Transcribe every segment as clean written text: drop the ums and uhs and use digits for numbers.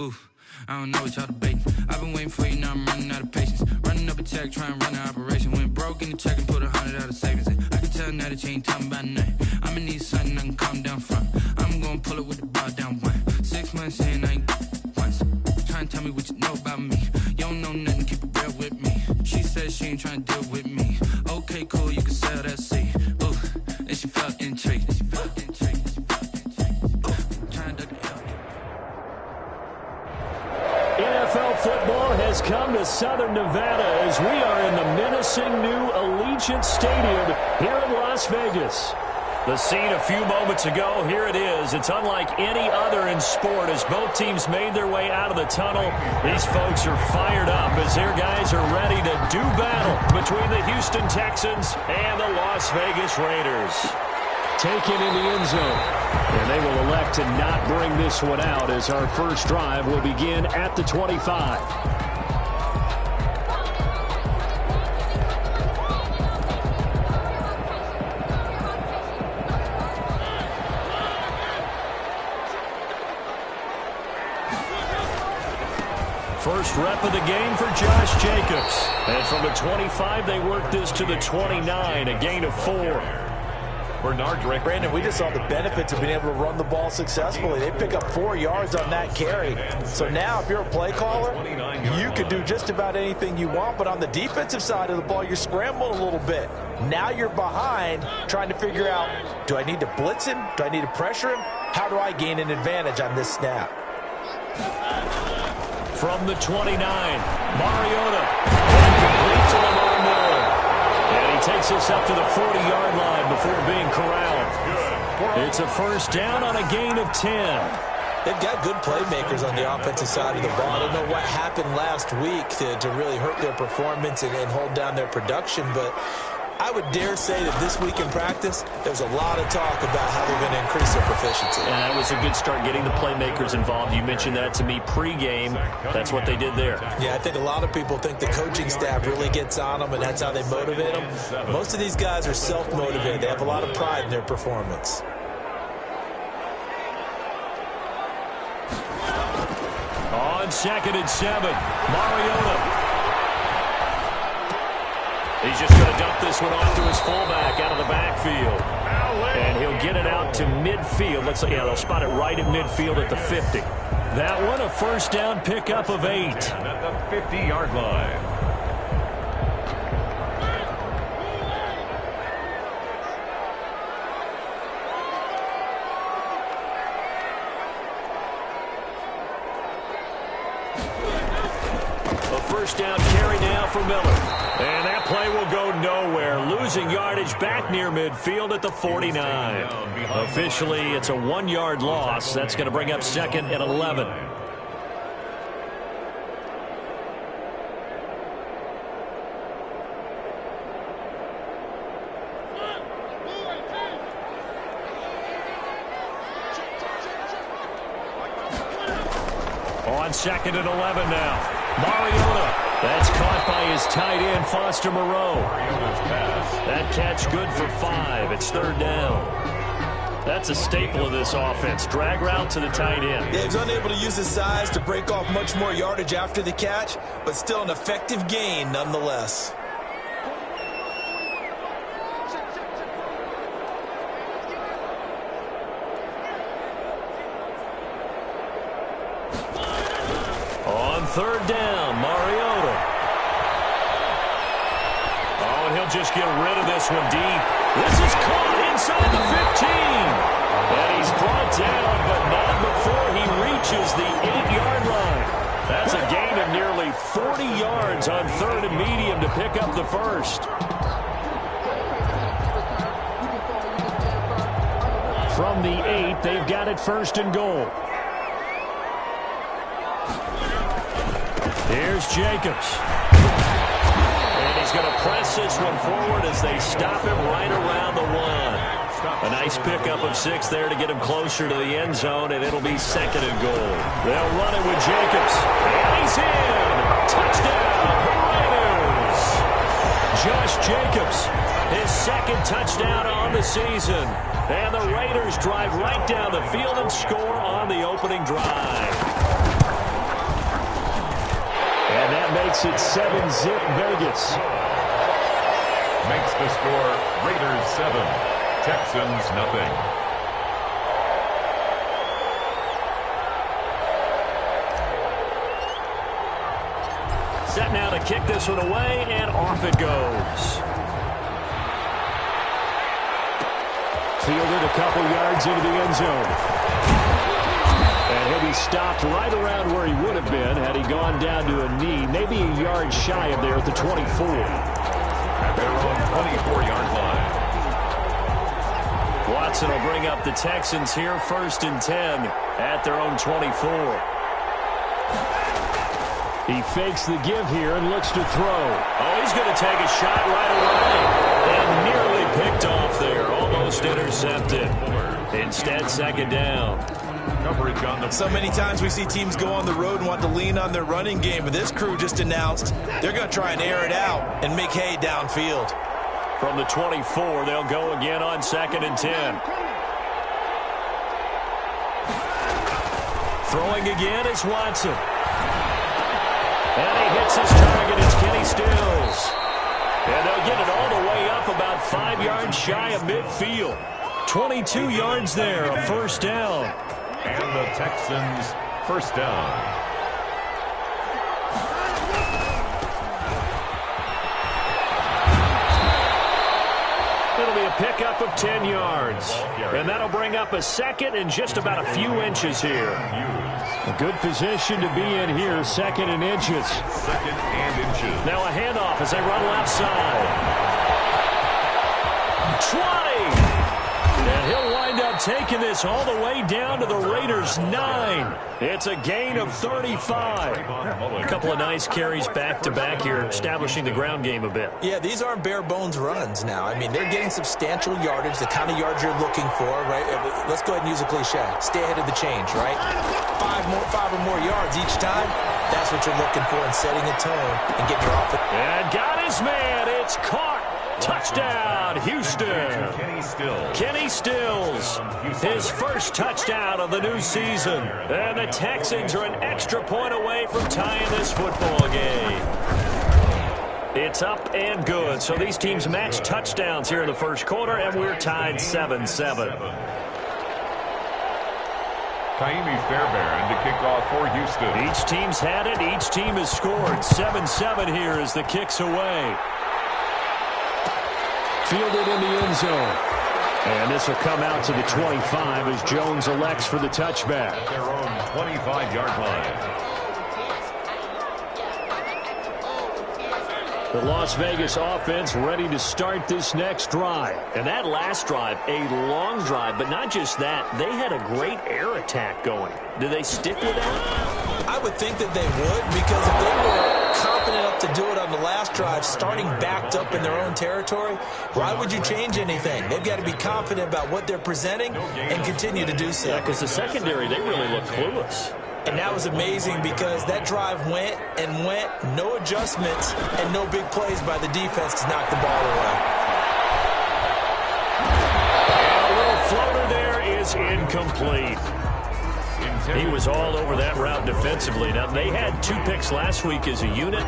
booth. I don't know what y'all debating. I've been waiting for you, now I'm running out of patience. Running up a check, trying to run an operation. Went broke in the check and put 100 out of savings in. I can tell now that you ain't talking about nothing. I'ma need something I can calm down from. I'm gonna pull it with the bar down one. 6 months in, I ain't once. Trying to tell me what you know about me. You don't know nothing, keep it real with me. She says she ain't trying to deal with me. Okay, cool, you can sell that seed. Ooh, and she felt intrigued. NFL football has come to Southern Nevada as we are in the menacing new Allegiant Stadium here in Las Vegas. The scene a few moments ago, here it is. It's unlike any other in sport as both teams made their way out of the tunnel. These folks are fired up as their guys are ready to do battle between the Houston Texans and the Las Vegas Raiders. Taken in the end zone. And they will elect to not bring this one out as our first drive will begin at the 25. First rep of the game for Josh Jacobs. And from the 25, they work this to the 29, a gain of 4. Bernard, Brandon, we just saw the benefits of being able to run the ball successfully. They pick up 4 yards on that carry. So now if you're a play caller, you can do just about anything you want. But on the defensive side of the ball, you're scrambling a little bit. Now you're behind trying to figure out, do I need to blitz him? Do I need to pressure him? How do I gain an advantage on this snap? From the 29, Mariota. Complete to Lamar Miller. And he takes us up to the 40-yard line before being corralled. It's a first down on a gain of 10. They've got good playmakers on the offensive side of the ball. I don't know what happened last week to really hurt their performance and hold down their production, but I would dare say that this week in practice, there's a lot of talk about how they're going to increase their proficiency. And that was a good start getting the playmakers involved. You mentioned that to me pregame. That's what they did there. Yeah, I think a lot of people think the coaching staff really gets on them, and that's how they motivate them. Most of these guys are self-motivated. They have a lot of pride in their performance. On 2nd and 7, Mariota. He's just going to dump this one off to his fullback out of the backfield. And he'll get it out to midfield. They'll spot it right at midfield at the 50. That one, a first down pickup of 8. At the 50-yard line. A first down carry now for Miller. And that play will go nowhere. Losing yardage back near midfield at the 49. Officially, it's a 1-yard loss. That's going to bring up 2nd and 11. On 2nd and 11 now. Mariota. That's caught by his tight end, Foster Moreau. That catch good for 5. It's 3rd down. That's a staple of this offense. Drag route to the tight end. Yeah, he's unable to use his size to break off much more yardage after the catch, but still an effective gain nonetheless. On 3rd down, Mariota. Oh, and he'll just get rid of this one deep. This is caught inside the 15. And he's brought down, but not before he reaches the 8-yard line. That's a gain of nearly 40 yards on 3rd and medium to pick up the first. From the 8, they've got it 1st and goal. Here's Jacobs. And he's going to press this one forward as they stop him right around the 1. A nice pickup of 6 there to get him closer to the end zone, and it'll be 2nd and goal. They'll run it with Jacobs. And he's in. Touchdown, Raiders. Josh Jacobs, his 2nd touchdown on the season. And the Raiders drive right down the field and score on the opening drive. makes it 7-zip Vegas. Makes the score Raiders 7, Texans nothing. Set now to kick this one away, and off it goes. Fielded a couple yards into the end zone. And he'll be stopped right around where he would have been had he gone down to a knee, maybe a yard shy of there at the 24. At their own 24-yard line. Watson will bring up the Texans here, 1st and 10 at their own 24. He fakes the give here and looks to throw. Oh, he's going to take a shot right away. And nearly picked off there. Almost intercepted. Instead, 2nd down. Coverage on the... So many times we see teams go on the road and want to lean on their running game, but this crew just announced they're going to try and air it out and make hay downfield. From the 24, they'll go again on 2nd and 10. Throwing again is Watson. And he hits his target. It's Kenny Stills. And they'll get it all the way up about 5 yards shy of midfield. 22 yards there, a 1st down. And the Texans 1st down. It'll be a pickup of 10 yards. And that'll bring up a 2nd and just about a few inches here. A good position to be in here, 2nd and inches. 2nd and inches. Now a handoff as they run left side. 20! And he'll wind up taking this all the way down to the Raiders' 9. It's a gain of 35. A couple of nice carries back-to-back here, establishing the ground game a bit. Yeah, these aren't bare-bones runs now. I mean, they're getting substantial yardage, the kind of yards you're looking for, right? Let's go ahead and use a cliche. Stay ahead of the change, right? 5 or more yards each time. That's what you're looking for in setting a tone and getting your offense. And got his man. It's caught. Touchdown, Houston. Kenny Stills, his 1st touchdown of the new season. And the Texans are an extra point away from tying this football game. It's up and good. So these teams match touchdowns here in the 1st quarter, and we're tied 7-7. Kaimi Fairbairn to kick off for Houston. Each team's had it. Each team has scored. 7-7 here as the kick's away. Fielded in the end zone. And this will come out to the 25 as Jones elects for the touchback. At their own 25-yard line. The Las Vegas offense ready to start this next drive. And that last drive, a long drive, but not just that. They had a great air attack going. Do they stick with that? I would think that they would, because if they were confident enough to do it on the last drive, starting backed up in their own territory, why would you change anything? They've got to be confident about what they're presenting and continue to do so. Yeah, because the secondary, they really look clueless. And that was amazing because that drive went and went, no adjustments, and no big plays by the defense to knock the ball away. And a little floater there is incomplete. He was all over that route defensively. Now, they had 2 picks last week as a unit.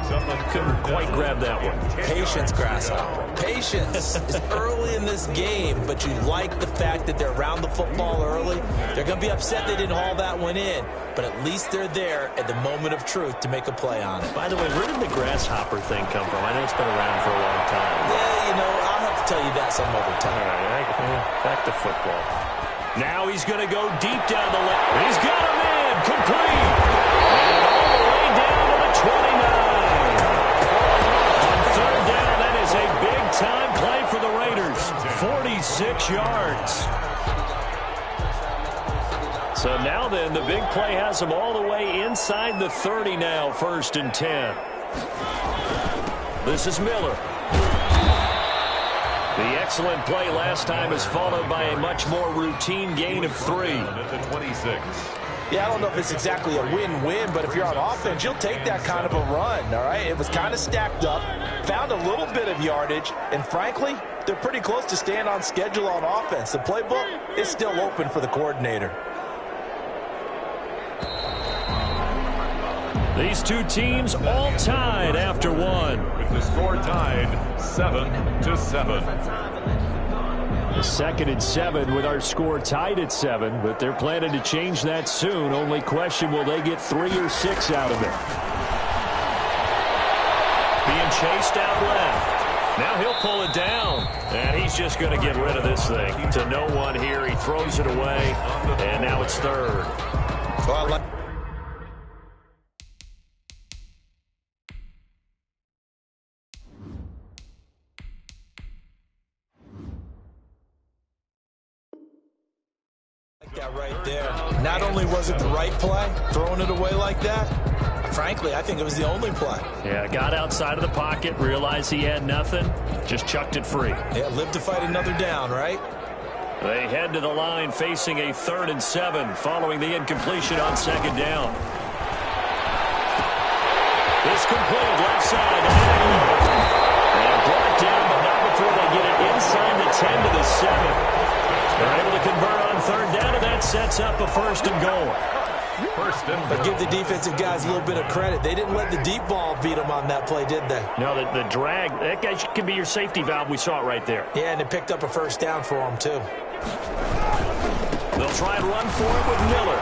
Couldn't quite grab that one. Patience, Grasshopper. Patience is early in this game, but you like the fact that they're around the football early. They're going to be upset they didn't haul that one in, but at least they're there at the moment of truth to make a play on it. By the way, where did the grasshopper thing come from? I know it's been around for a long time. Yeah, you know, I'll have to tell you that some other time. All right, back to football. Now he's going to go deep down the left. He's got him in. Complete. And all the way down to the 29. On 3rd down, that is a big-time play for the Raiders. 46 yards. So now then, the big play has them all the way inside the 30 now, 1st and 10. This is Miller. The excellent play last time is followed by a much more routine gain of 3. At the 26. Yeah, I don't know if it's exactly a win-win, but if you're on offense, you'll take that kind of a run, all right? It was kind of stacked up, found a little bit of yardage, and frankly, they're pretty close to staying on schedule on offense. The playbook is still open for the coordinator. These two teams all tied after one. With the score tied 7-7. The 2nd and 7 with our score tied at 7, but they're planning to change that soon. Only question, will they get 3 or 6 out of it? Being chased out left. Now he'll pull it down, and he's just going to get rid of this thing. To no one here, he throws it away, and now it's 3rd. That right there. Not only was it the right play, throwing it away like that, frankly, I think it was the only play. Yeah, got outside of the pocket, realized he had nothing, just chucked it free. Yeah, lived to fight another down, right? They head to the line facing a 3rd and 7 following the incompletion on 2nd down. It's complete, left side. And brought down, but not before they get it inside the 10 to the 7. They're able to convert on 3rd down, and that sets up a 1st and goal. But give the defensive guys a little bit of credit. They didn't let the deep ball beat them on that play, did they? No, the drag, that guy can be your safety valve. We saw it right there. Yeah, and it picked up a 1st down for them, too. They'll try and run for it with Miller.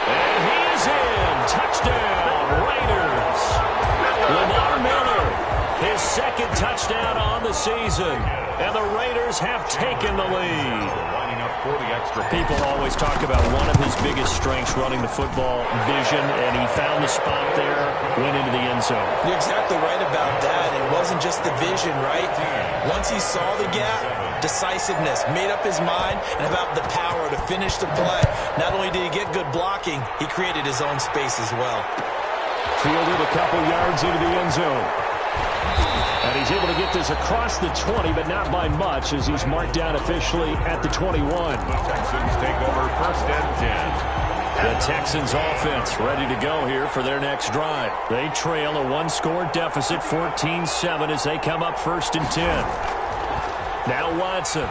And he is in. Touchdown, Raiders. Lamar Miller, his 2nd touchdown on the season. And the Raiders have taken the lead. People always talk about one of his biggest strengths, running the football, vision, and he found the spot there, went into the end zone. You're exactly right about that. It wasn't just the vision, right? Once he saw the gap, decisiveness, made up his mind, and about the power to finish the play. Not only did he get good blocking, he created his own space as well. Fielded a couple yards into the end zone. And he's able to get this across the 20, but not by much, as he's marked down officially at the 21. The Texans take over 1st and 10. The Texans offense ready to go here for their next drive. They trail a 1-score deficit, 14-7, as they come up 1st and 10. Now Watson.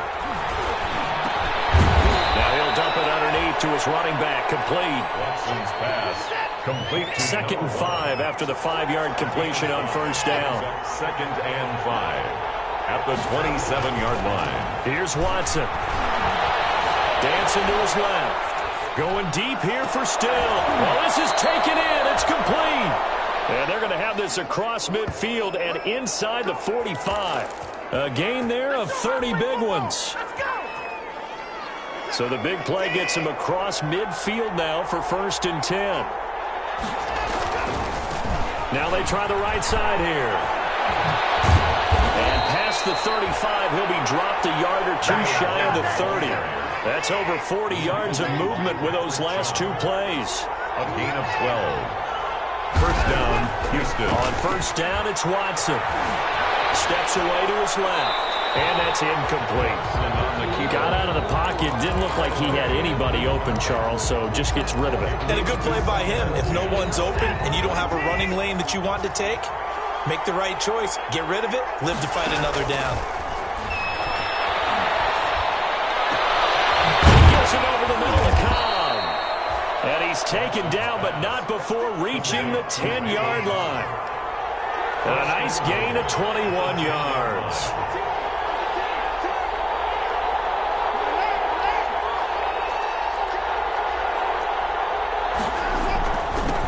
Now he'll dump it underneath to his running back, complete. Watson's pass. Complete. 2nd and 5 after the 5-yard completion on 1st down. 2nd and 5 at the 27-yard line. Here's Watson. Dancing to his left. Going deep here for Still. Well, this is taken in. It's complete. And they're going to have this across midfield and inside the 45. A gain there of 30 big ones. So the big play gets him across midfield now for 1st and 10. Now they try the right side here. And past the 35, he'll be dropped a yard or two shy of the 30. That's over 40 yards of movement with those last 2 plays. A gain of 12. 1st down, Houston. On 1st down, it's Watson. Steps away to his left. And that's incomplete. Got out of the pocket. Didn't look like he had anybody open, Charles, so just gets rid of it. And a good play by him. If no one's open and you don't have a running lane that you want to take, make the right choice. Get rid of it. Live to fight another down. He gets it over the middle of Cobb. And he's taken down, but not before reaching the 10-yard line. A nice gain of 21 yards.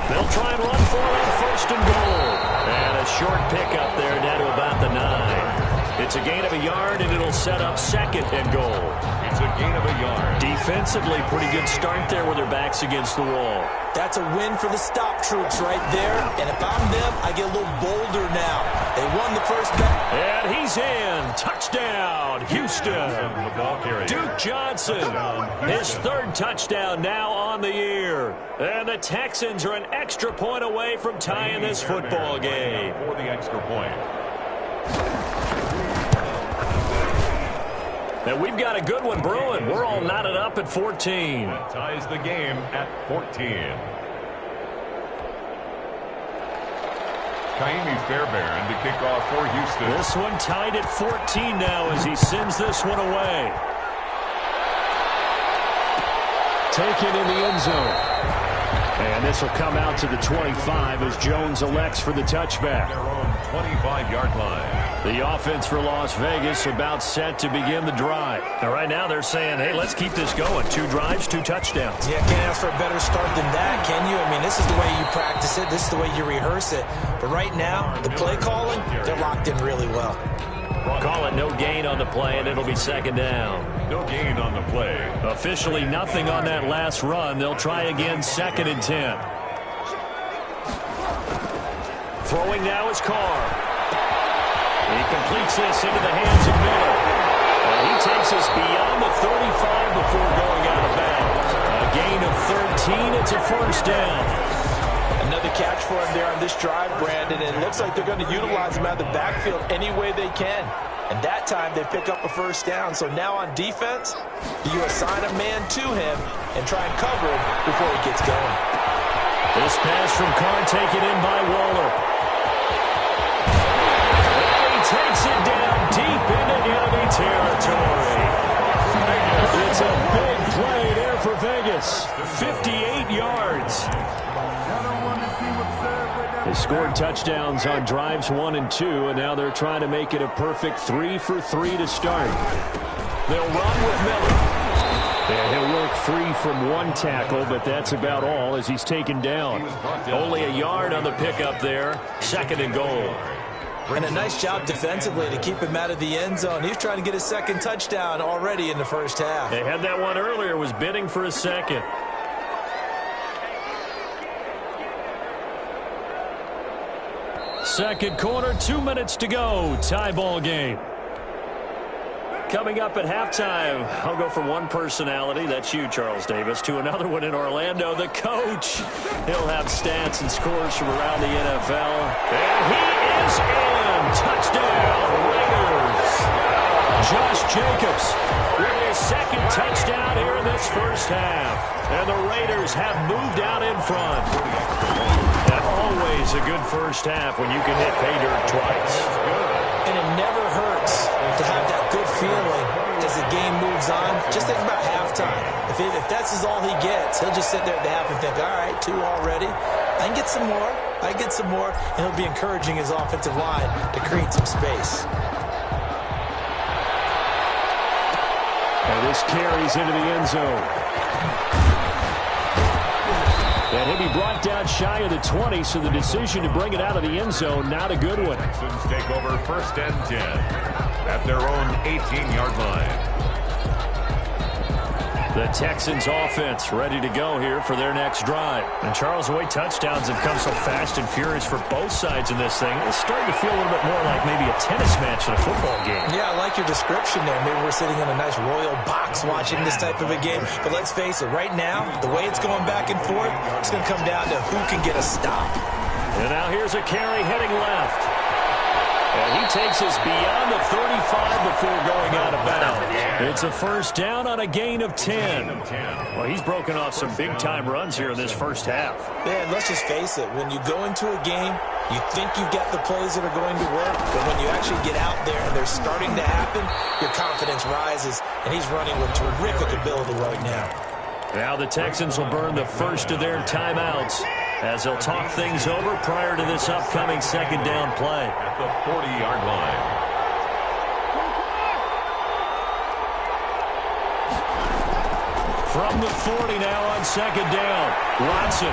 They'll try and run for it on 1st and goal. And a short pickup there down to about the 9. It's a gain of a yard, and it'll set up 2nd and goal. It's a gain of a yard. Defensively, pretty good start there with their backs against the wall. That's a win for the stop troops right there. And if I'm them, I get a little bolder now. They won the first back. And he's in. Touchdown, Houston. Duke Johnson, his 3rd touchdown now on the year. And the Texans are an extra point away from tying this football game. For the extra point. And we've got a good one brewing. We're all knotted up at 14. That ties the game at 14. Kaimi Fairbairn to kick off for Houston. This one tied at 14 now as he sends this one away. Taken in the end zone. And this will come out to the 25 as Jones elects for the touchback. Their own 25-yard line. The offense for Las Vegas about set to begin the drive. And right now they're saying, hey, let's keep this going. 2 drives, 2 touchdowns. Yeah, can't ask for a better start than that, can you? I mean, this is the way you practice it. This is the way you rehearse it. But right now, the play calling, they're locked in really well. Call it no gain on the play, and it'll be second down. No gain on the play. Officially nothing on that last run. They'll try again, 2nd and 10. Throwing now is Carr. He completes this into the hands of Miller. And he takes us beyond the 35 before going out of bounds. A gain of 13. It's a first down. Another catch for him there on this drive, Brandon, and it looks like they're going to utilize him out of the backfield any way they can. And that time they pick up a first down. So now on defense, you assign a man to him and try and cover him before he gets going. This pass from Carr taken in by Waller. And he takes it down deep into enemy territory. It's a big play there for Vegas. 58 yards. They scored touchdowns on drives 1 and 2, and now they're trying to make it a perfect 3 for 3 to start. They'll run with Miller. And he'll work free from 1 tackle, but that's about all as he's taken down. Only a yard on the pickup there. 2nd and goal. And a nice job defensively to keep him out of the end zone. He's trying to get his 2nd touchdown already in the first half. They had that one earlier, was bidding for a 2nd. Second quarter, 2 minutes to go. Tie ball game. Coming up at halftime, I'll go from one personality, that's you, Charles Davis, to another one in Orlando, the coach. He'll have stats and scores from around the NFL. And he is in. Touchdown, Raiders. Josh Jacobs with his 2nd touchdown here in this first half. And the Raiders have moved out in front. And always a good first half when you can hit pay dirt twice. And it never hurts to have that good feeling as the game moves on. Just think about halftime. If that's all he gets, he'll just sit there at the half and think, all right, 2 already. I can get some more. I can get some more. And he'll be encouraging his offensive line to create some space. And this carries into the end zone. And he'll be brought down shy of the 20, so the decision to bring it out of the end zone, not a good one. Texans take over 1st and 10 at their own 18-yard line. The Texans offense ready to go here for their next drive. And Charles, the way touchdowns have come so fast and furious for both sides in this thing, it's starting to feel a little bit more like maybe a tennis match in a football game. Yeah, I like your description there. Maybe we're sitting in a nice royal box watching this type of a game. But let's face it, right now, the way it's going back and forth, it's going to come down to who can get a stop. And now here's a carry heading left. And he takes us beyond the 35 before going out of bounds. It's a first down on a gain of 10. Well, he's broken off some big-time runs here in this first half. Man, let's just face it. When you go into a game, you think you've got the plays that are going to work, but when you actually get out there and they're starting to happen, your confidence rises, and he's running with terrific ability right now. Now the Texans will burn the first of their timeouts as they'll talk things over prior to this upcoming 2nd down play. At the 40-yard line. From the 40 now on 2nd down, Watson.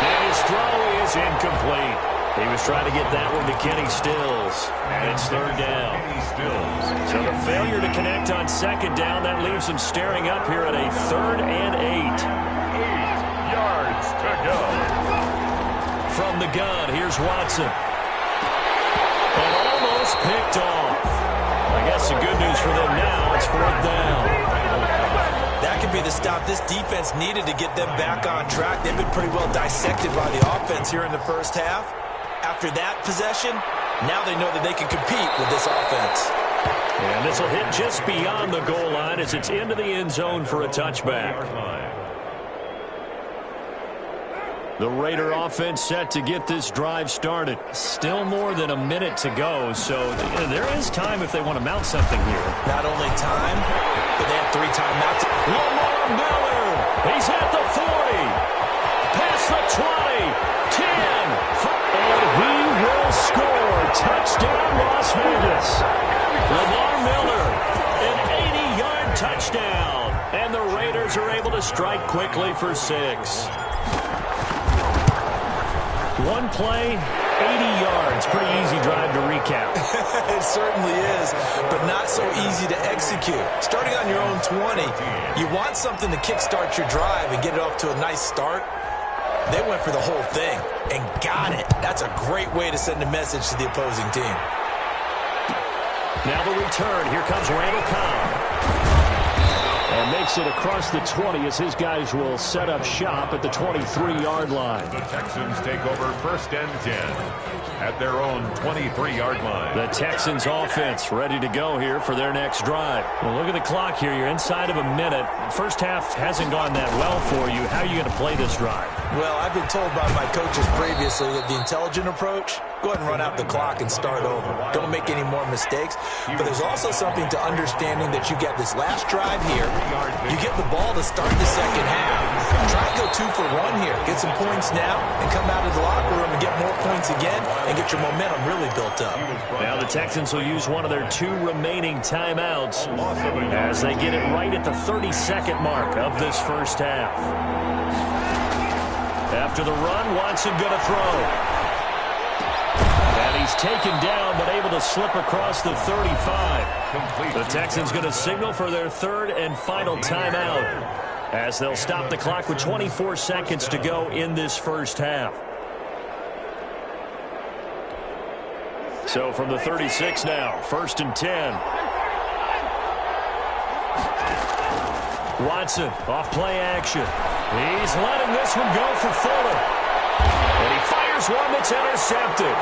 And his throw is incomplete. He was trying to get that one to Kenny Stills. And it's 3rd down. So the failure to connect on 2nd down, that leaves them staring up here at a 3rd and 8. 8 yards to go. From the gun, here's Watson. And almost picked off. I guess the good news for them now, it's 4th down. That could be the stop this defense needed to get them back on track. They've been pretty well dissected by the offense here in the first half. After that possession, now they know that they can compete with this offense. And this will hit just beyond the goal line as it's into the end zone for a touchback. The Raider offense set to get this drive started. Still more than a minute to go, so there is time if they want to mount something here. Not only time, but they have 3 timeouts. Lamar Miller, he's at the 40. 20, 10, and he will score. Touchdown, Las Vegas. Lamar Miller, an 80-yard touchdown. And the Raiders are able to strike quickly for 6. One play, 80 yards. Pretty easy drive to recap. It certainly is, but not so easy to execute. Starting on your own 20, you want something to kickstart your drive and get it off to a nice start. They went for the whole thing and got it. That's a great way to send a message to the opposing team. Now the return. Here comes Randall Cobb. And makes it across the 20 as his guys will set up shop at the 23-yard line. The Texans take over 1st and 10 at their own 23-yard line. The Texans offense ready to go here for their next drive. Well, look at the clock here. You're inside of a minute. First half hasn't gone that well for you. How are you going to play this drive? Well, I've been told by my coaches previously that the intelligent approach, go ahead and run out the clock and start over. Don't make any more mistakes. But there's also something to understanding that you get this last drive here. You get the ball to start the second half. Try to go 2 for 1 here. Get some points now and come out of the locker room and get more points again and get your momentum really built up. Now the Texans will use one of their 2 remaining timeouts as they get it right at the 32nd mark of this first half. After the run, Watson going to throw. And he's taken down but able to slip across the 35. The Texans going to signal for their 3rd and final timeout as they'll stop the clock with 24 seconds to go in this first half. So from the 36 now, 1st and 10. Watson off play action. He's letting this one go for Fuller. And he fires one that's intercepted.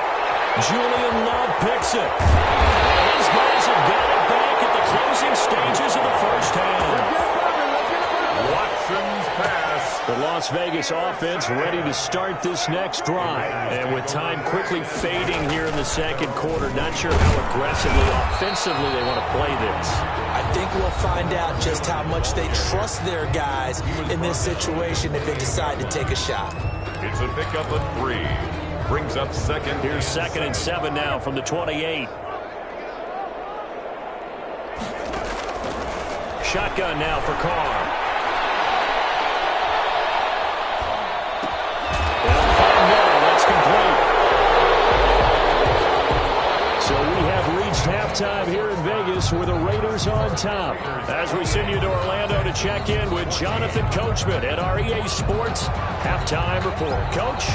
Julian Love picks it. And his guys have got it back at the closing stages of the first half. Watson's pass. The Las Vegas offense ready to start this next drive. And with time quickly fading here in the second quarter, not sure how aggressively, offensively they want to play this. I think we'll find out just how much they trust their guys in this situation if they decide to take a shot. It's a pickup of 3. Brings up 2nd. Here's 2nd and 7 now from the 28. Shotgun now for Carr. That's complete. So we have reached halftime here in Vegas with the Raiders on top. As we send you to Orlando to check in with Jonathan Coachman at our EA Sports Halftime Report. Coach?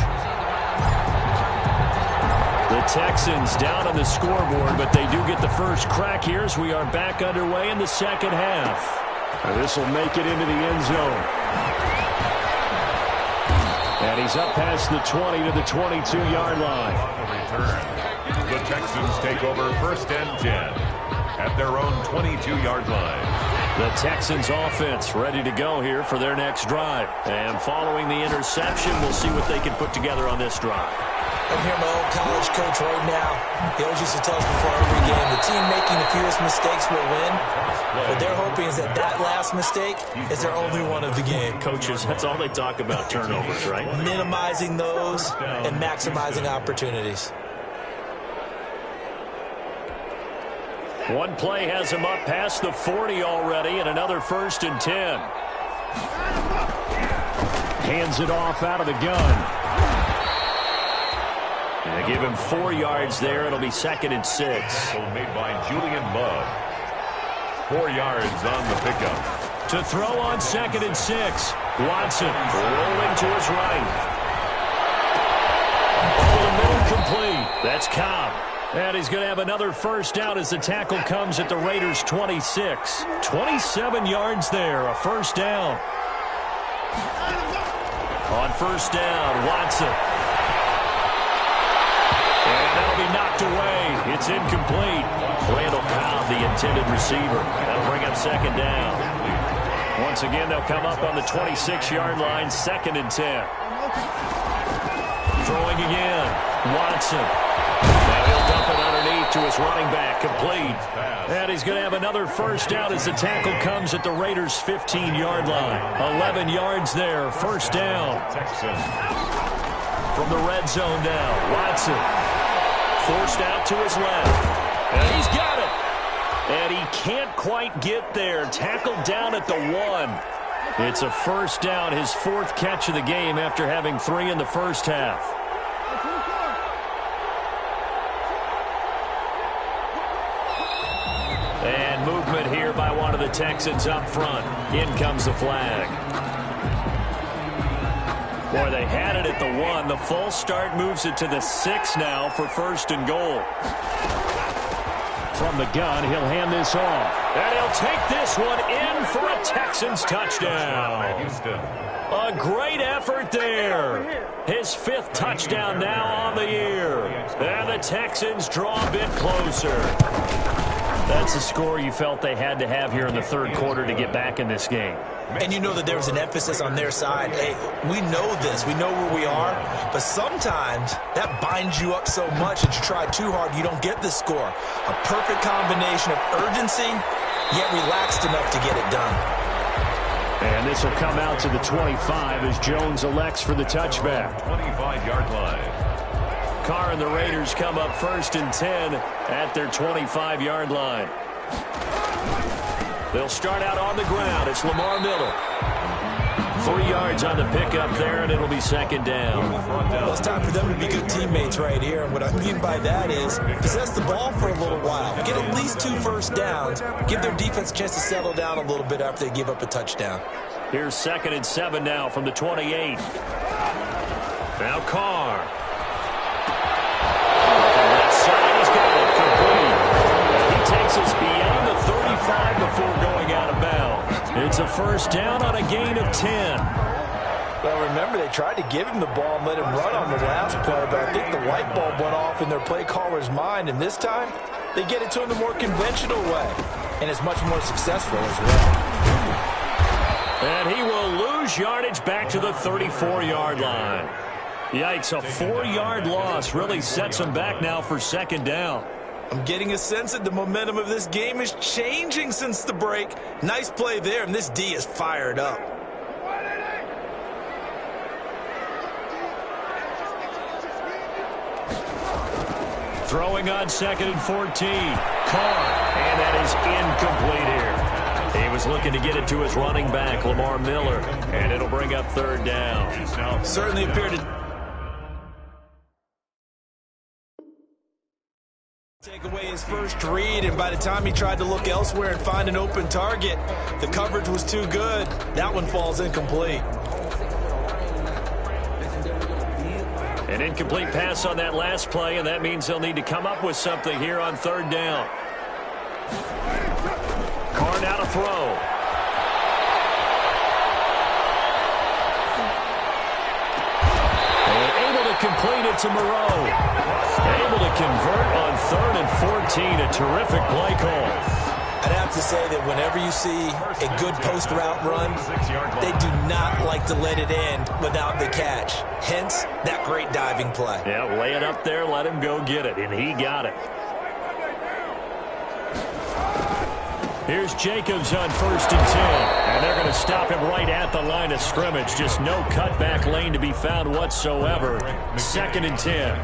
The Texans down on the scoreboard, but they do get the first crack here as we are back underway in the second half. This will make it into the end zone. And he's up past the 20 to the 22-yard line. On the return, the Texans take over 1st and 10 at their own 22-yard line. The Texans offense ready to go here for their next drive. And following the interception, we'll see what they can put together on this drive. I'm here, my old college coach right now. He always used to tell us before every game, the team making the fewest mistakes will win. What they're hoping is that last mistake is their only one of the game. Coaches, that's all they talk about, turnovers, right? Minimizing those and maximizing opportunities. One play has him up past the 40 already, and another 1st and 10. Hands it off out of the gun. And they give him 4 yards there. It'll be 2nd and 6. Made by Julian Love. 4 yards on the pickup. To throw on 2nd and 6. Watson rolling to his right. Over the middle, complete. That's Cobb. And he's going to have another first down as the tackle comes at the Raiders' 26. 27 yards there, a first down. On first down, Watson. And that'll be knocked away. It's incomplete. Randall Cobb, the intended receiver. That'll bring up 2nd down. Once again, they'll come up on the 26-yard line, 2nd and 10. Throwing again, Watson. Now he'll dump it underneath to his running back, complete. And he's going to have another first down as the tackle comes at the Raiders' 15-yard line. 11 yards there, first down. Texans. from the red zone now. Watson forced out to his left. And he's got it. And he can't quite get there. Tackled down at the 1. It's a first down, his 4th catch of the game after having 3 in the first half. And movement here by one of the Texans up front. In comes the flag. Boy, they had it at the 1. The false start moves it to the 6 now for 1st and goal. From the gun, he'll hand this off. And he'll take this one in for a Texans touchdown. A great effort there. His 5th touchdown now on the year. And the Texans draw a bit closer. That's a score you felt they had to have here in the 3rd quarter to get back in this game. And you know that there was an emphasis on their side. Hey, we know this. We know where we are. But sometimes that binds you up so much that you try too hard, you don't get the score. A perfect combination of urgency, yet relaxed enough to get it done. And this will come out to the 25 as Jones elects for the touchback. 25-yard line. Carr and the Raiders come up 1st and 10 at their 25-yard line. They'll start out on the ground. It's Lamar Miller. 3 yards on the pickup there, and it'll be 2nd down. Well, it's time for them to be good teammates right here. And what I mean by that is possess the ball for a little while. Get at least 2 first downs. Give their defense a chance to settle down a little bit after they give up a touchdown. Here's 2nd and 7 now from the 28. Now Carr. Left side, he's got it complete. He takes us beyond the 35 before going out of bounds. It's a first down on a gain of 10. Well, remember, they tried to give him the ball and let him run on the last play, but I think the light bulb went off in their play caller's mind, and this time they get it to him the more conventional way, and it's much more successful as well. And he will lose yardage back to the 34-yard line. Yikes, a 4-yard loss really sets him back now for 2nd down. I'm getting a sense that the momentum of this game is changing since the break. Nice play there, and this D is fired up. Throwing on 2nd and 14. Carr, and that is incomplete here. He was looking to get it to his running back, Lamar Miller, and it'll bring up 3rd down. Certainly appeared to take away his first read, and by the time he tried to look elsewhere and find an open target, the coverage was too good. That one falls incomplete. An incomplete pass on that last play, and that means they'll need to come up with something here on 3rd down. Carr now to throw. And able to complete it to Moreau. Able to convert on 3rd and 14. A terrific play call. I'd have to say that whenever you see a good post route run, they do not like to let it end without the catch. Hence, that great diving play. Yeah, lay it up there, let him go get it, and he got it. Here's Jacobs on 1st and 10, and they're going to stop him right at the line of scrimmage. Just no cutback lane to be found whatsoever. 2nd and 10.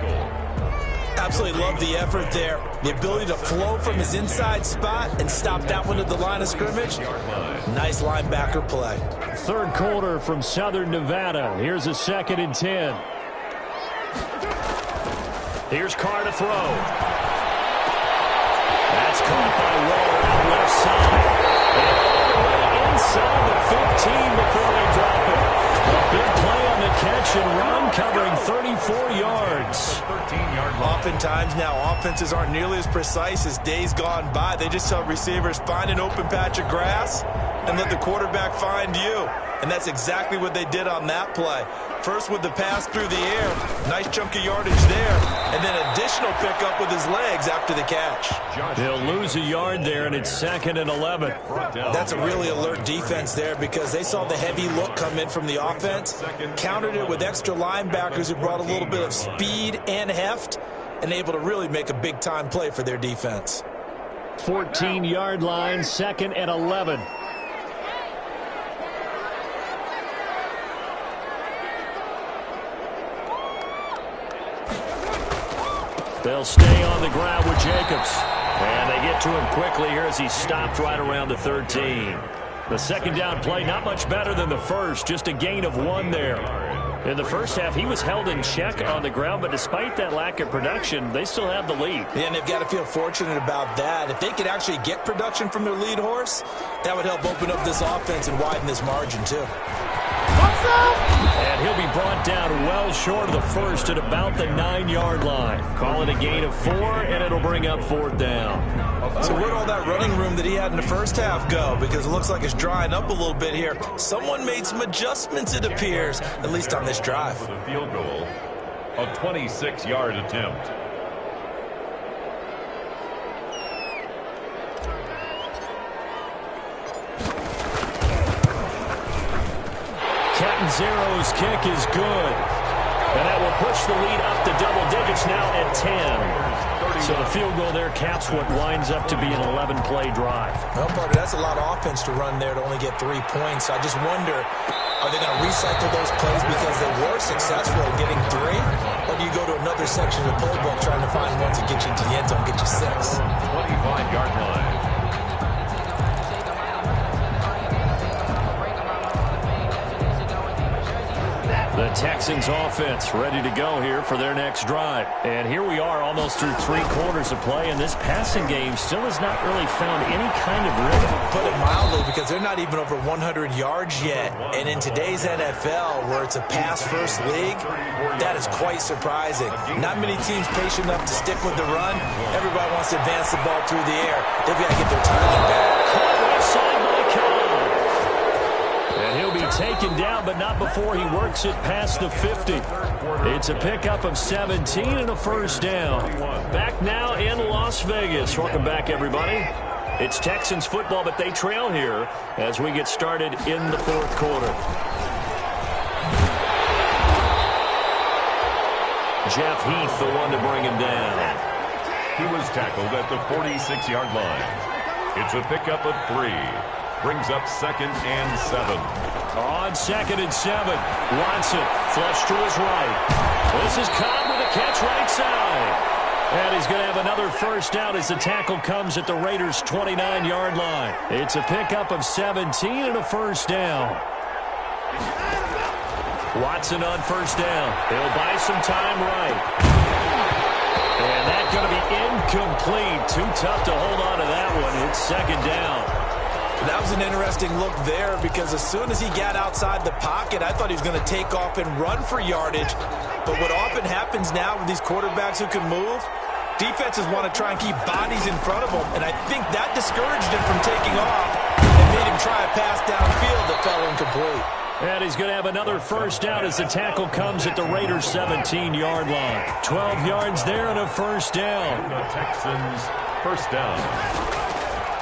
Absolutely love the effort there. The ability to flow from his inside spot and stop that one at the line of scrimmage. Nice linebacker play. 3rd quarter from Southern Nevada. Here's a 2nd and 10. Here's Carr to throw. That's caught by Waller out left side. And all the way inside the 15 before they drop it. A big play on the catch and run, covering 34 yards. Oftentimes now, offenses aren't nearly as precise as days gone by. They just tell receivers, find an open patch of grass and let the quarterback find you. And that's exactly what they did on that play. First with the pass through the air, nice chunk of yardage there, and then additional pickup with his legs after the catch. They'll lose a yard there, and it's 2nd and 11. That's a really alert defense there because they saw the heavy look come in from the offense, countered it with extra linebackers who brought a little bit of speed and heft, and able to really make a big-time play for their defense. 14-yard line, 2nd and 11. They'll stay on the ground with Jacobs. And they get to him quickly here as he stopped right around the 13. The second down play, not much better than the first, just a gain of 1 there. In the first half, he was held in check on the ground, but despite that lack of production, they still have the lead. Yeah, and they've got to feel fortunate about that. If they could actually get production from their lead horse, that would help open up this offense and widen this margin, too. And he'll be brought down well short of the first at about the 9-yard line. Call it a gain of 4, and it'll bring up 4th down. So where'd all that running room that he had in the first half go? Because it looks like it's drying up a little bit here. Someone made some adjustments, it appears, at least on this drive. For the field goal, a 26-yard attempt. Zero's kick is good. And that will push the lead up to double digits now at 10. So the field goal there caps what winds up to be an 11-play drive. Well, partner, that's a lot of offense to run there to only get 3 points. I just wonder, are they going to recycle those plays because they were successful in getting 3? Or do you go to another section of the playbook trying to find ones that get you into the end zone, get you 6? 25-yard line. The Texans offense ready to go here for their next drive. And here we are almost through 3 quarters of play, and this passing game still has not really found any kind of rhythm. Put it mildly, because they're not even over 100 yards yet. And in today's NFL, where it's a pass-first league, that is quite surprising. Not many teams patient enough to stick with the run. Everybody wants to advance the ball through the air. They've got to get their timing back. Left side by Cobb. And he'll be taken down, but not before he works it past the 50. It's a pickup of 17 and a first down. Back now in Las Vegas. Welcome back, everybody. It's Texans football, but they trail here as we get started in the 4th quarter. Jeff Heath, the one to bring him down. He was tackled at the 46-yard line. It's a pickup of 3. Brings up 2nd and 7. On 2nd and 7. Watson flush to his right. This is Cobb with a catch right side. And he's going to have another first down as the tackle comes at the Raiders' 29-yard line. It's a pickup of 17 and a first down. Watson on first down. He'll buy some time right. And that's going to be incomplete. Too tough to hold on to that one. It's 2nd down. That was an interesting look there, because as soon as he got outside the pocket, I thought he was going to take off and run for yardage. But what often happens now with these quarterbacks who can move, defenses want to try and keep bodies in front of them, and I think that discouraged him from taking off and made him try a pass downfield that fell incomplete. And he's going to have another first down as the tackle comes at the Raiders' 17-yard line. 12 yards there and a first down. The Texans first down.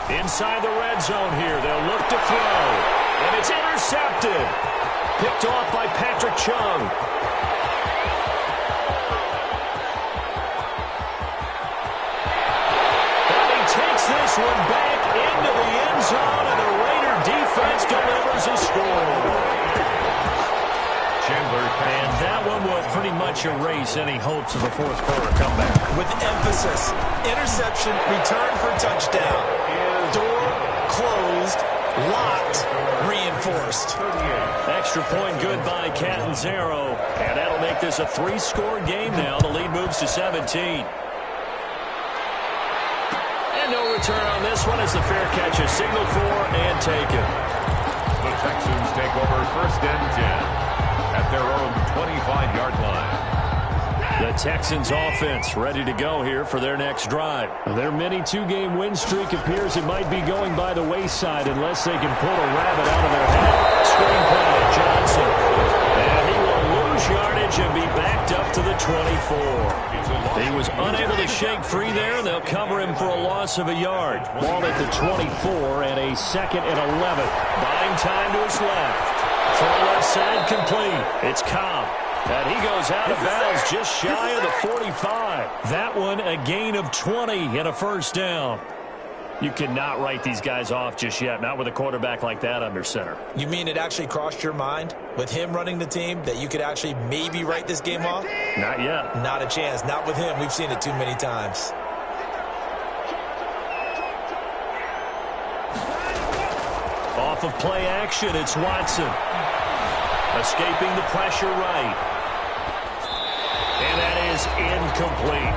Inside the red zone here, they'll look to throw. And it's intercepted. Picked off by Patrick Chung. And he takes this one back into the end zone, and the Raider defense delivers a score. And that one will pretty much erase any hopes of a 4th quarter comeback. With emphasis, interception, return for touchdown. Door closed, locked, reinforced. Extra point good by Catanzaro. And that'll make this a 3-score game now. The lead moves to 17. And no return on this one as the fair catch is signaled for and taken. The Texans take over 1st and 10 at their own 25-yard line. The Texans offense ready to go here for their next drive. Their mini 2-game win streak appears it might be going by the wayside unless they can pull a rabbit out of their hat. Screen play, Johnson. And he will lose yardage and be backed up to the 24. He was unable to shake free there. They'll cover him for a loss of a yard. Ball at the 24 and a 2nd and 11. Buying time to his left. From the left side complete. It's Cobb. And he goes out of bounds just shy of the 45. That one a gain of 20 and a first down. You cannot write these guys off just yet, not with a quarterback like that under center. You mean it actually crossed your mind with him running the team that you could actually maybe write this game off? Not yet. Not a chance. Not with him. We've seen it too many times. Off of play action, it's Watson. Escaping the pressure right. And that is incomplete.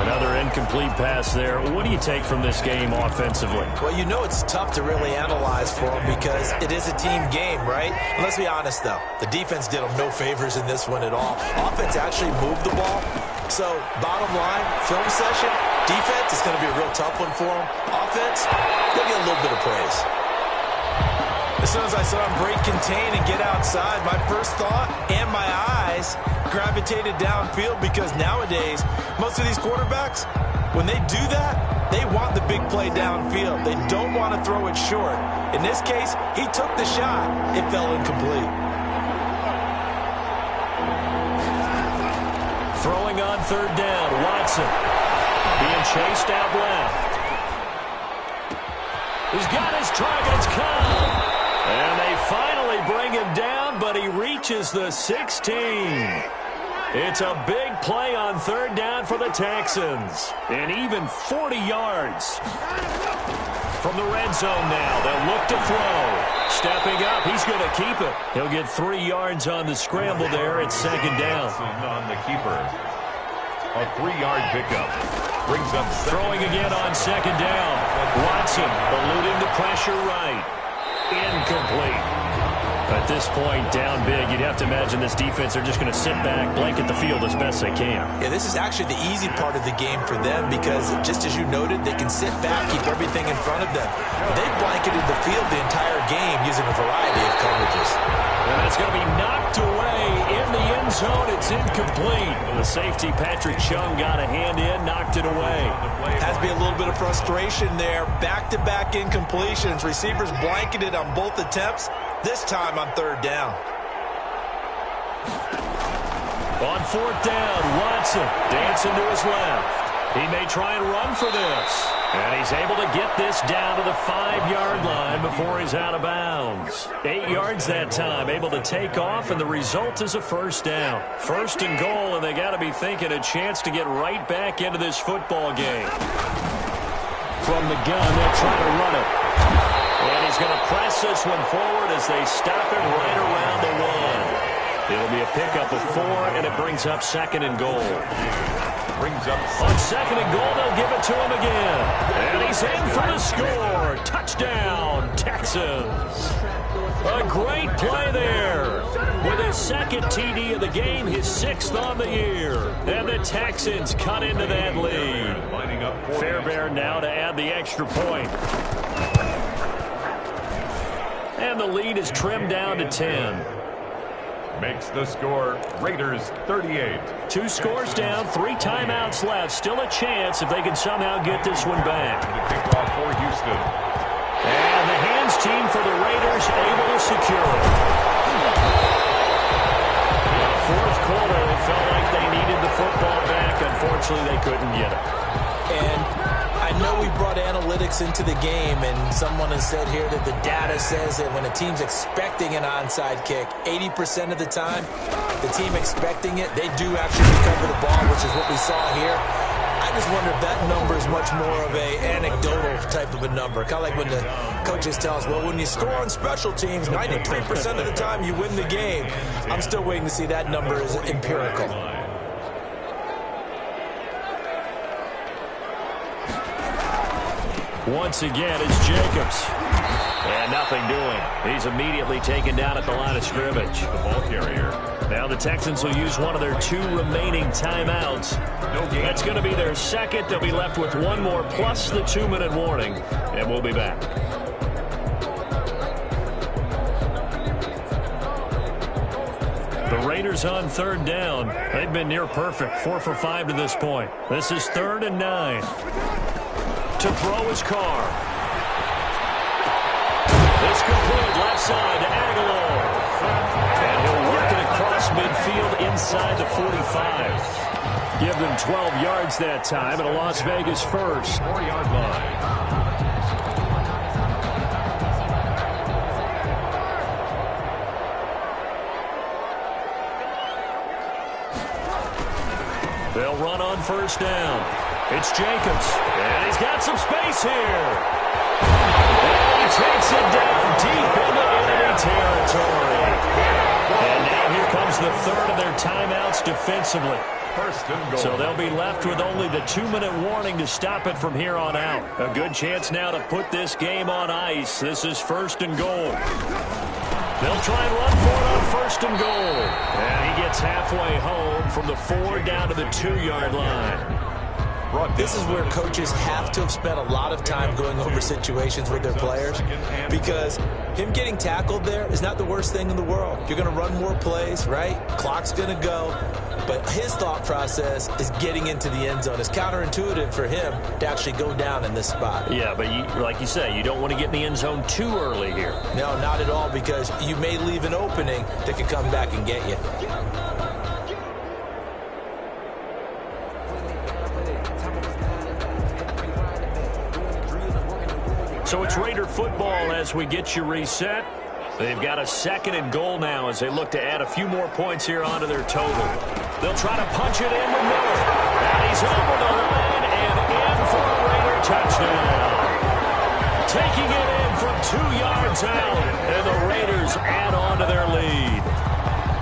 Another incomplete pass there. What do you take from this game offensively? Well, you know it's tough to really analyze for them because it is a team game, right? And let's be honest, though. The defense did them no favors in this one at all. Offense actually moved the ball. So, bottom line, film session, defense is going to be a real tough one for them. Offense, they'll get a little bit of praise. As soon as I saw him break contain and get outside, my first thought and my eyes gravitated downfield because nowadays, most of these quarterbacks, when they do that, they want the big play downfield. They don't want to throw it short. In this case, he took the shot. It fell incomplete. Throwing on third down, Watson. Being chased out left. He's got his target. It's caught. And they finally bring him down, but he reaches the 16. It's a big play on third down for the Texans. And even 40 yards. From the red zone now, they'll look to throw. Stepping up, he's going to keep it. He'll get 3 yards on the scramble there. It's second down. On the keeper. A 3-yard pickup. Brings up throwing again on second down. Watson eluding the pressure right. Incomplete. At this point, down big, you'd have to imagine this defense are just going to sit back, blanket the field as best they can. Yeah, this is actually the easy part of the game for them because, just as you noted, they can sit back, keep everything in front of them. They've blanketed the field the entire game using a variety of coverages. And it's going to be knocked away in the end zone. It's incomplete. The safety, Patrick Chung, got a hand in, knocked it away. Has to be a little bit of frustration there. Back-to-back incompletions. Receivers blanketed on both attempts, this time on third down. On fourth down, Watson dancing to his left. He may try and run for this. And he's able to get this down to the 5-yard line before he's out of bounds. 8 yards that time, able to take off, and the result is a first down. First and goal, and they got to be thinking a chance to get right back into this football game. From the gun, they'll try to run it. And he's going to press this one forward as they stop it right around the 1. It'll be a pickup of 4, and it brings up second and goal. On second and goal, they'll give it to him again. And he's in for the score. Touchdown, Texans. A great play there. With his second TD of the game, his 6th on the year. And the Texans cut into that lead. Fairbairn now to add the extra point. And the lead is trimmed down to 10. Makes the score Raiders 38. 2 scores down, 3 timeouts left. Still a chance if they can somehow get this one back. The kickoff for Houston. And the hands team for the Raiders able to secure it. Fourth quarter, it felt like they needed the football back. Unfortunately, they couldn't get it. And I know we brought analytics into the game, and someone has said here that the data says that when a team's expecting an onside kick, 80% of the time, the team expecting it, they do actually recover the ball, which is what we saw here. I just wonder if that number is much more of a anecdotal type of a number. Kind of like when the coaches tell us, well, when you score on special teams, 93% of the time you win the game. I'm still waiting to see that number is empirical. Once again, it's Jacobs. And nothing doing. He's immediately taken down at the line of scrimmage. The ball carrier. Now the Texans will use one of their 2 remaining timeouts. That's going to be their second. They'll be left with 1 more plus the 2-minute warning. And we'll be back. The Raiders on third down. They've been near perfect. 4 for 5 to this point. This is 3rd and 9. To throw his Carr. It's complete left side to Aguilar. And he'll work it across midfield inside the 45. Give them 12 yards that time at a Las Vegas first. 4-yard line. They'll run on first down. It's Jacobs, and he's got some space here. And he takes it down deep into enemy territory. And now here comes the third of their timeouts defensively. First and goal. So they'll be left with only the 2-minute warning to stop it from here on out. A good chance now to put this game on ice. This is first and goal. They'll try and run for it on first and goal. And he gets halfway home from the 4 down to the 2-yard line. This is where coaches have to have spent a lot of time going over situations with their players, because him getting tackled there is not the worst thing in the world. You're going to run more plays, right? Clock's going to go. But his thought process is getting into the end zone. It's counterintuitive for him to actually go down in this spot. Yeah, but like you say, you don't want to get in the end zone too early here. No, not at all, because you may leave an opening that could come back and get you. So it's Raider football as we get you reset. They've got a 2nd and goal now as they look to add a few more points here onto their total. They'll try to punch it in with Miller. And he's over the line and in for a Raider touchdown. Taking it in from 2 yards out, and the Raiders add on to their lead.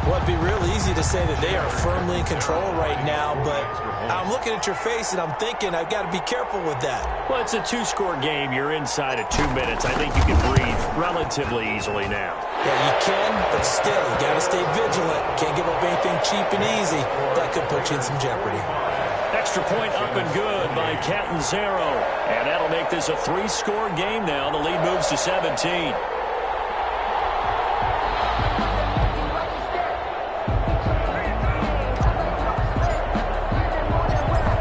Well, it'd be real easy to say that they are firmly in control right now, but I'm looking at your face and I'm thinking I've got to be careful with that. Well, it's a 2-score game. You're inside of 2 minutes. I think you can breathe relatively easily now. Yeah, you can, but still, you got to stay vigilant. Can't give up anything cheap and easy. That could put you in some jeopardy. Extra point up and good by Catanzaro. And that'll make this a 3-score game now. The lead moves to 17.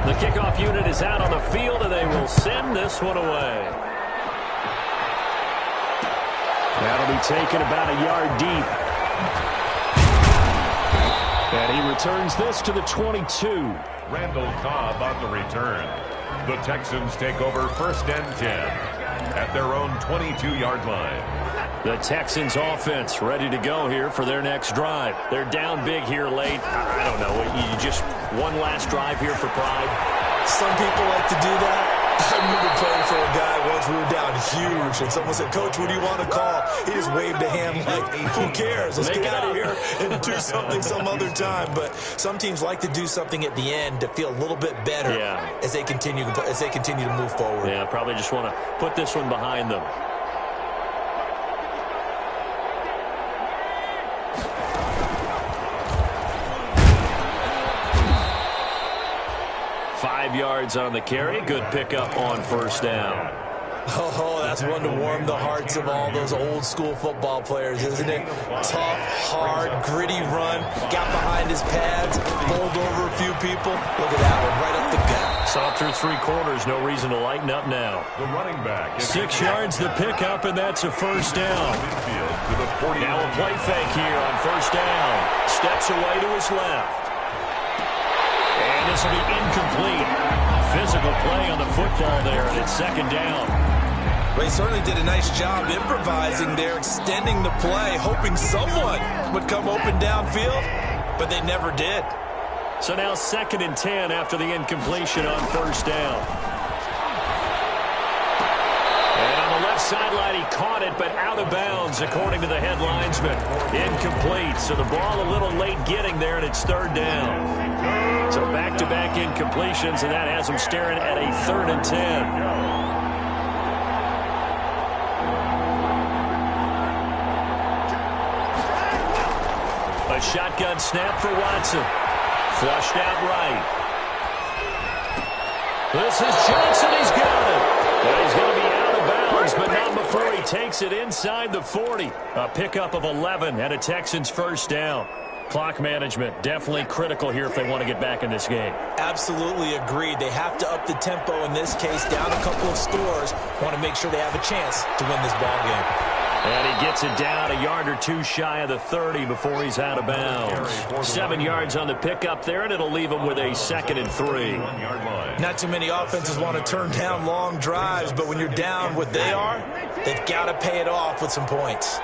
The kickoff unit is out on the field, and they will send this one away. That'll be taken about a yard deep. And he returns this to the 22. Randall Cobb on the return. The Texans take over 1st and 10 at their own 22-yard line. The Texans offense ready to go here for their next drive. They're down big here late. I don't know. You just one last drive here for pride. Some people like to do that. I remember playing for a guy once. We were down huge, and someone said, "Coach, what do you want to call?" He just waved a hand like, "Who cares? Let's get out of here and do something some other time." But some teams like to do something at the end to feel a little bit better as they continue to move forward. Yeah, probably just want to put this one behind them. Yards on the carry. Good pickup on first down. Oh, that's one to warm the hearts of all those old school football players, isn't it? Tough, hard, gritty run. Got behind his pads, bowled over a few people. Look at that one, right up the gut. Saw through 3 quarters. No reason to lighten up now. The running back. 6 yards the pickup, and that's a first down. Now a play fake here on first down. Steps away to his left. And this will be incomplete. Physical play on the football there, and it's 2nd down. Well, he certainly did a nice job improvising there, extending the play, hoping someone would come open downfield, but they never did. So now 2nd and 10 after the incompletion on first down. And on the left sideline, he caught it, but out of bounds, according to the head linesman. Incomplete, so the ball a little late getting there, and it's 3rd down. So back-to-back incompletions, and that has him staring at a 3rd and 10. A shotgun snap for Watson. Flushed out right. This is Johnson. He's got it. Well, he's going to be out of bounds, but not before he takes it inside the 40. A pickup of 11 and a Texans first down. Clock management definitely critical here if they want to get back in this game. Absolutely agreed. They have to up the tempo in this case, down a couple of scores. Want to make sure they have a chance to win this ball game. And he gets it down a yard or two shy of the 30 before he's out of bounds. 7 yards on the pickup there, and it'll leave him with a 2nd and 3. Not too many offenses want to turn down long drives, but when you're down what they are, they've got to pay it off with some points.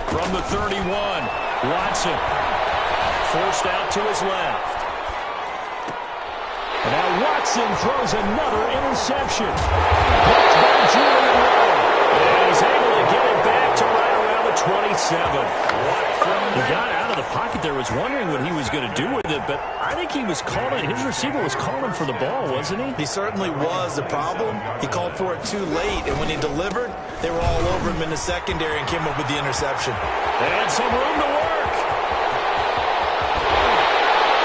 From the 31, Watson forced out to his left. And now Watson throws another interception. Blocked by Julian Rowe. And he's able to get it back to right around the 27. He got out of the pocket there, was wondering what he was going to do with it, but I think he was calling, his receiver was calling for the ball, wasn't he? He certainly was. The problem, he called for it too late, and when he delivered, they were all over him in the secondary and came up with the interception. And some room to work.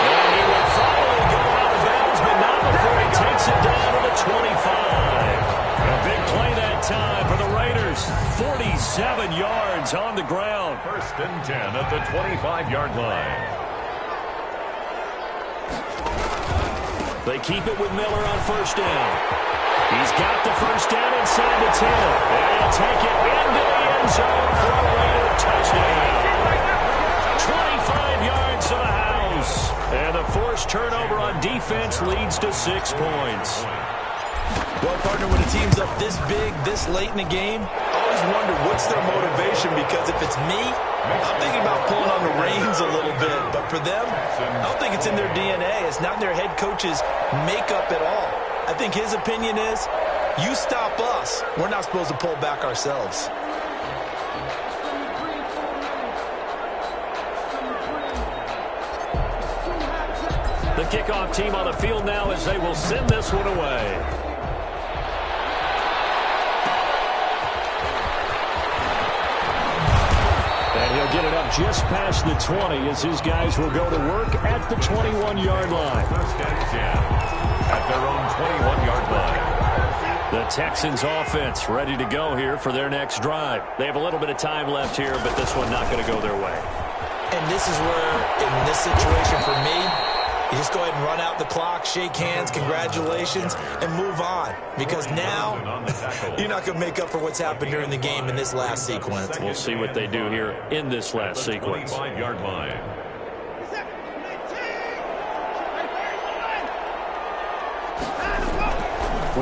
And he will finally go out of bounds, but not before he takes it down to the 25. A big play that time for the Raiders. 47 yards on the ground. 1st and 10 at the 25-yard line. They keep it with Miller on 1st down. He's got the 1st down inside the 10. And he'll take it into the end zone for a Raider touchdown. 25 yards to the house. And the forced turnover on defense leads to 6 points. Well, partner, when a team's up this big, this late in the game, I always wonder what's their motivation, because if it's me, I'm thinking about pulling on the reins a little bit. But for them, I don't think it's in their DNA. It's not in their head coach's makeup at all. I think his opinion is, you stop us, we're not supposed to pull back ourselves. The kickoff team on the field now as they will send this one away. And he'll get it up just past the 20 as his guys will go to work at the 21-yard line. 1st and 10 at their own 21-yard line. The Texans offense ready to go here for their next drive. They have a little bit of time left here, but this one not going to go their way. And this is where, in this situation for me, you just go ahead and run out the clock, shake hands, congratulations, and move on. Because now, you're not going to make up for what's happened during the game in this last sequence. We'll see what they do here in this last sequence. 25-yard line.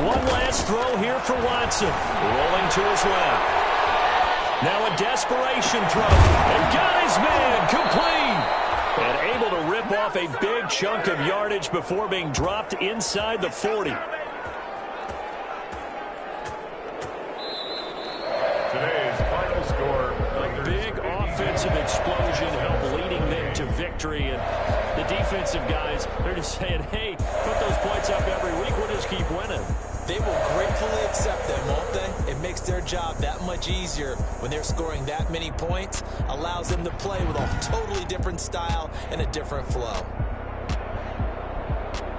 One last throw here for Watson. Rolling to his left. Now a desperation throw. And got his man complete. And able to rip off a big chunk of yardage before being dropped inside the 40. Today's final score. A big offensive explosion helped leading them to victory. And the defensive guys, they're just saying, hey, put those points up every week. We'll just keep winning. They will gratefully accept them, won't they? It makes their job that much easier when they're scoring that many points. Allows them to play with a totally different style and a different flow.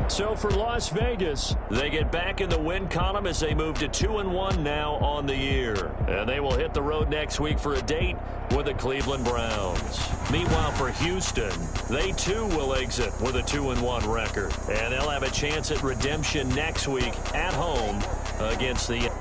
So for Las Vegas, they get back in the win column as they move to 2-1 now on the year. And they will hit the road next week for a date with the Cleveland Browns. Meanwhile, for Houston, they too will exit with a 2-1 record. And they'll have a chance at redemption next week at home against the